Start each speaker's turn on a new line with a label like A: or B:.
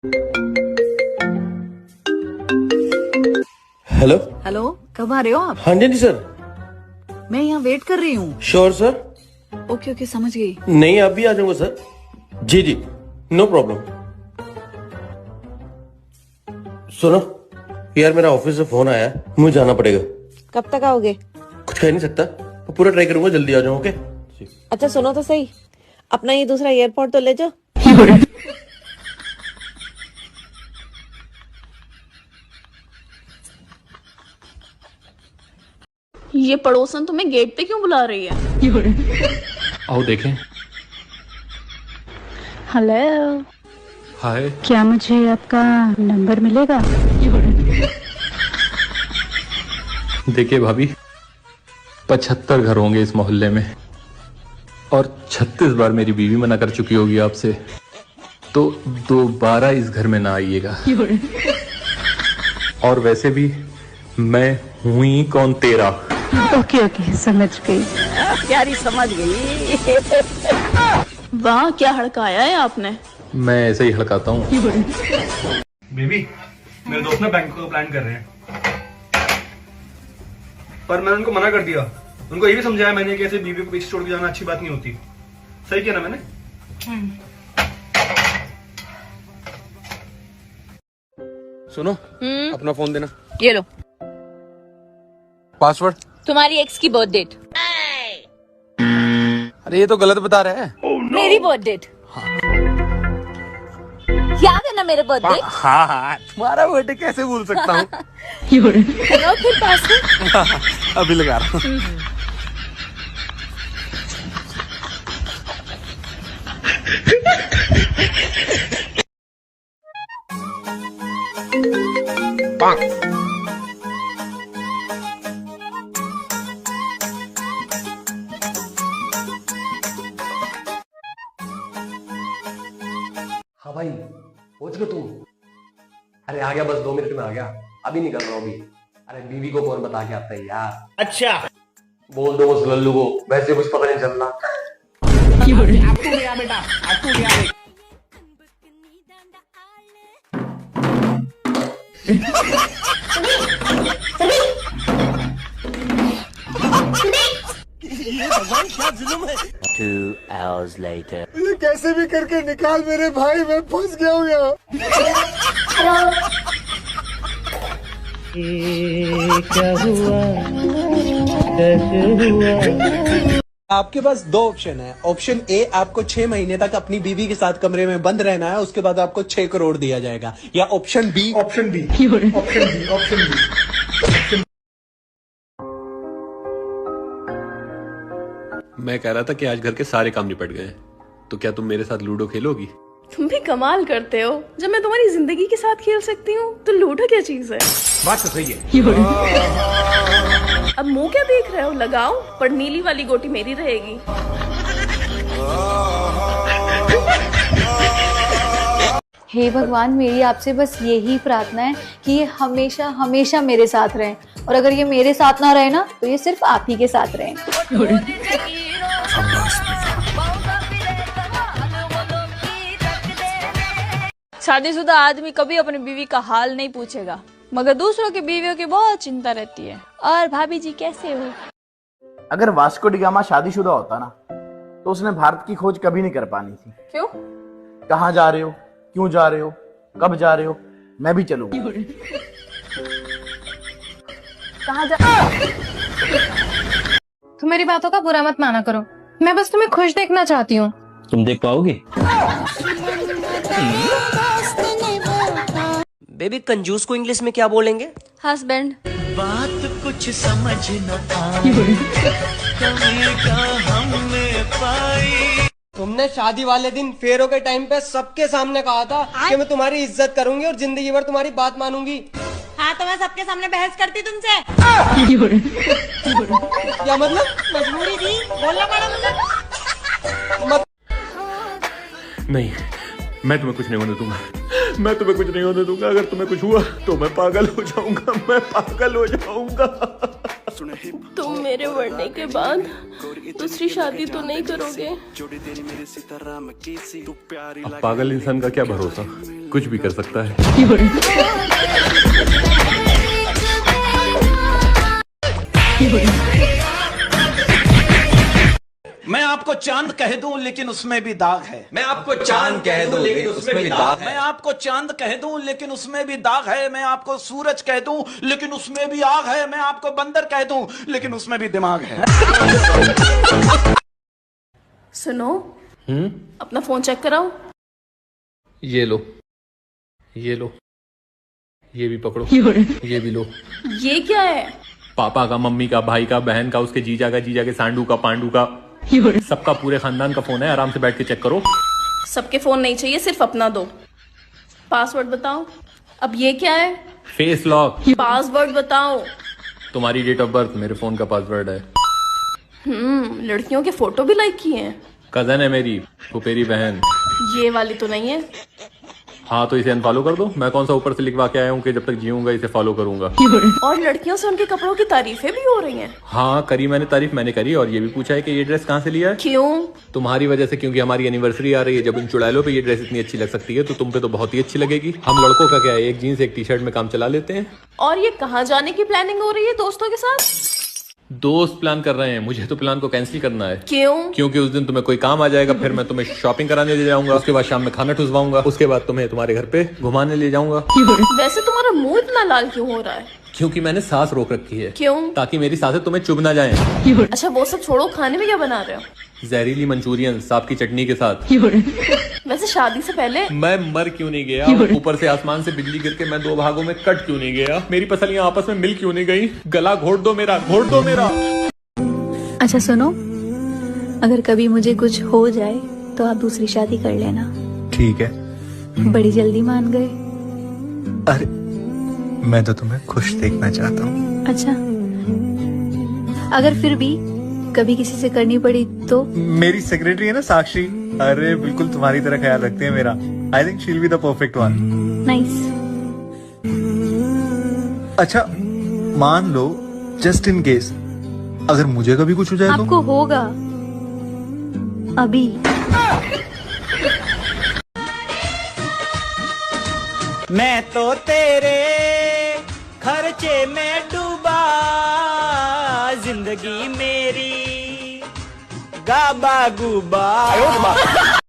A: Hello
B: hello, कब आ रहे हो आप?
A: हाँ जी सर।
B: मैं यहाँ वेट कर रही हूँ।
A: Sure sir.
B: ओके ओके, समझ गई।
A: नहीं आप भी आ जाऊंगा सर। जी जी, नो प्रॉब्लम। सुनो यार, मेरा ऑफिस से फोन आया है, मुझे जाना पड़ेगा।
C: कब तक आओगे?
A: कुछ कह नहीं सकता, पूरा ट्राई करूंगा जल्दी आ जाऊं। ओके
C: अच्छा सुनो तो सही, अपना ये दूसरा एयरपोर्ट तो ले जाओ।
D: ये पड़ोसन तुम्हें गेट पे क्यों बुला रही है?
E: आओ देखें।
F: हेलो,
E: हाय।
F: क्या मुझे आपका नंबर मिलेगा?
E: देखिए भाभी, 75 घर होंगे इस मोहल्ले में और 36 बार मेरी बीवी मना कर चुकी होगी आपसे, तो दोबारा इस घर में ना आइएगा। और वैसे भी मैं हूं ही कौन तेरा।
F: ओके ओके, समझ गई।
C: प्यारी समझ गई।
D: वाह, क्या हड़काया है आपने।
E: मैं ऐसे ही हड़काता हूँ।
G: बेबी, मेरे दोस्त ना बैंक को प्लान कर रहे हैं, पर मैंने उनको मना कर दिया। उनको ये भी समझाया मैंने कि ऐसे बीवी को पीछे छोड़ के जाना अच्छी बात नहीं होती। सही किया ना मैंने?
H: सुनो, अपना फोन देना।
I: ये लो,
H: पासवर्ड।
I: तुम्हारी एक्स की बर्थ डेट।
H: अरे ये तो गलत बता रहा है।
I: मेरी बर्थ डेट याद है ना? मेरे बर्थडे।
H: हाँ हाँ, तुम्हारा बर्थडे कैसे भूल सकता हूँ।
I: लगाओ फिर पासवर्ड।
H: अभी लगा रहा हूँ।
J: हाँ भाई, पहुंच गए तुम? अरे आ गया, बस 2 मिनट में आ गया। अभी निकल रहा हूँ अभी। अरे बीवी को कौन बता के आता है यार। अच्छा, बोल दो उस लल्लू को, वैसे कुछ पता नहीं चल रहा। क्या जुल्म है।
K: 2 hours later.
J: ये कैसे भी करके निकाल मेरे भाई, मैं फंस गया हूँ यहाँ।
K: क्या हुआ, कैसे हुआ?
L: आपके पास 2 ऑप्शन है। ऑप्शन ए, आपको 6 महीने तक अपनी बीवी के साथ कमरे में बंद रहना है, उसके बाद आपको 6 करोड़ दिया जाएगा। या ऑप्शन बी।
H: मैं कह रहा था कि आज घर के सारे काम निपट गए, तो क्या तुम मेरे साथ लूडो खेलोगी?
D: तुम भी कमाल करते हो। जब मैं तुम्हारी जिंदगी के साथ खेल सकती हूँ तो लूडो क्या चीज है।
H: बात तो सही है।
D: अब मुंह क्या देख रहे हो, लगाओ, पर नीली वाली गोटी मेरी रहेगी।
F: हे भगवान, मेरी आपसे बस यही प्रार्थना है कि ये हमेशा हमेशा मेरे साथ रहें, और अगर ये मेरे साथ ना रहे ना तो ये सिर्फ आप ही के साथ रहें।
D: शादीशुदा आदमी कभी अपनी बीवी का हाल नहीं पूछेगा, मगर दूसरों की बीवियों की बहुत चिंता रहती है। और भाभी जी कैसे हो?
M: अगर वास्को डी गामा शादीशुदा होता ना, तो उसने भारत की खोज कभी नहीं कर पानी थी।
D: क्यों?
M: कहाँ जा रहे हो, क्यों जा रहे हो, कब जा रहे हो, मैं भी चलूंगा।
D: कहाँ जा?
F: तुम मेरी बातों का बुरा मत माना करो, मैं बस तुम्हें खुश देखना चाहती हूँ।
K: तुम देख पाओगे? बेबी, कंजूस को इंग्लिश में क्या बोलेंगे?
D: हस्बैंड।
K: बात कुछ समझ न आई, कमी का हमने पाई।
L: तुमने शादी वाले दिन फेरों के टाइम पे सबके सामने कहा था कि मैं तुम्हारी इज्जत करूंगी और जिंदगी भर तुम्हारी बात मानूंगी।
I: हाँ, तो मैं सबके सामने बहस करती तुमसे।
L: क्या मतलब?
I: मजबूरी थी, बोलना पड़ा मुझे।
E: नहीं, मैं तुम्हें कुछ नहीं होने दूंगा। मैं तुम्हें कुछ नहीं होने दूंगा। अगर तुम्हें कुछ हुआ तो मैं पागल हो जाऊंगा।
I: तुम मेरे मरने के बाद दूसरी शादी तो नहीं करोगे?
E: अब पागल इंसान का क्या भरोसा, कुछ भी कर सकता है।
L: मैं आपको चांद कह दूं लेकिन उसमें भी दाग है।
K: मैं आपको चांद कह दूं लेकिन उसमें भी दाग है।
L: मैं आपको चांद कह दूं लेकिन उसमें भी दाग है। मैं आपको सूरज कह दूं लेकिन उसमें भी आग है। मैं आपको बंदर कह दूं लेकिन उसमें भी दिमाग है।
I: सुनो, अपना फोन चेक कराओ।
E: ये लो, ये लो, ये भी पकड़ो, ये भी लो।
I: ये क्या है?
E: पापा का, मम्मी का, भाई का, बहन का, उसके जीजा के सांडू का, पांडू का, सबका, पूरे खानदान का फोन है। आराम से बैठ के चेक करो।
I: सबके फोन नहीं चाहिए, सिर्फ अपना दो। पासवर्ड बताओ। अब ये क्या है?
E: Face lock.
I: पासवर्ड बताओ।
E: तुम्हारी डेट ऑफ बर्थ मेरे फोन का पासवर्ड है।
I: लड़कियों के फोटो भी लाइक किए हैं।
E: कजन है मेरी, फुफेरी बहन।
I: ये वाली तो नहीं है।
E: हाँ तो इसे अनफॉलो कर दो। मैं कौन सा ऊपर से लिखवा के आया हूँ कि जब तक जीऊंगा इसे फॉलो करूंगा।
I: और लड़कियों से उनके कपड़ों की तारीफें भी हो रही हैं।
E: हाँ करी मैंने तारीफ, मैंने करी। और ये भी पूछा है कि ये ड्रेस कहाँ से लिया है।
I: क्यों?
E: तुम्हारी वजह से, क्योंकि हमारी एनिवर्सरी आ रही है। जब उन चुड़ैलों पे ये ड्रेस इतनी अच्छी लग सकती है तो तुम पे तो बहुत ही अच्छी लगेगी। हम लड़कों का क्या है, एक जीन्स एक टी शर्ट में काम चला लेते हैं।
I: और ये कहाँ जाने की प्लानिंग हो रही है दोस्तों के साथ?
E: दोस्त प्लान कर रहे हैं, मुझे तो प्लान को कैंसिल करना है।
I: क्यों?
E: क्योंकि उस दिन तुम्हें कोई काम आ जाएगा, फिर मैं तुम्हें शॉपिंग कराने ले जाऊंगा, उसके बाद शाम में खाना ठुसवाऊंगा, उसके बाद तुम्हें तुम्हारे घर पे घुमाने ले जाऊंगा।
I: वैसे तुम्हारा मुंह इतना लाल क्यों हो रहा है?
E: क्योंकि मैंने सांस रोक रखी है।
I: क्यों?
E: ताकि मेरी सांसें तुम्हें चुभ ना जाएं।
I: अच्छा वो सब छोड़ो, खाने में क्या बना रहे हो?
E: जहरीली मंचूरियन सांप की चटनी के साथ।
I: वैसे शादी से पहले
E: मैं मर क्यों नहीं गया? ऊपर से आसमान से बिजली गिर के मैं दो भागों में कट क्यों नहीं गया? मेरी पसलियां आपस में मिल क्यों नहीं गई? गला घोट दो मेरा, घोट दो मेरा।
B: अच्छा सुनो, अगर कभी मुझे कुछ हो जाए तो आप दूसरी शादी कर लेना।
N: ठीक है।
B: बड़ी जल्दी मान गए।
N: अरे मैं तो तुम्हें खुश देखना चाहता हूँ।
B: अच्छा, अगर फिर भी कभी किसी से करनी पड़ी तो?
N: मेरी सेक्रेटरी है ना साक्षी, अरे बिल्कुल तुम्हारी तरह ख्याल रखते हैं मेरा। I think she will be the perfect one.
B: Nice.
N: अच्छा मान लो, जस्ट इन केस अगर मुझे कभी कुछ हो जाए तो?
B: आपको होगा अभी।
K: मैं तो तेरे खर्चे में डूबा, जिंदगी मेरी गाबा गुबा।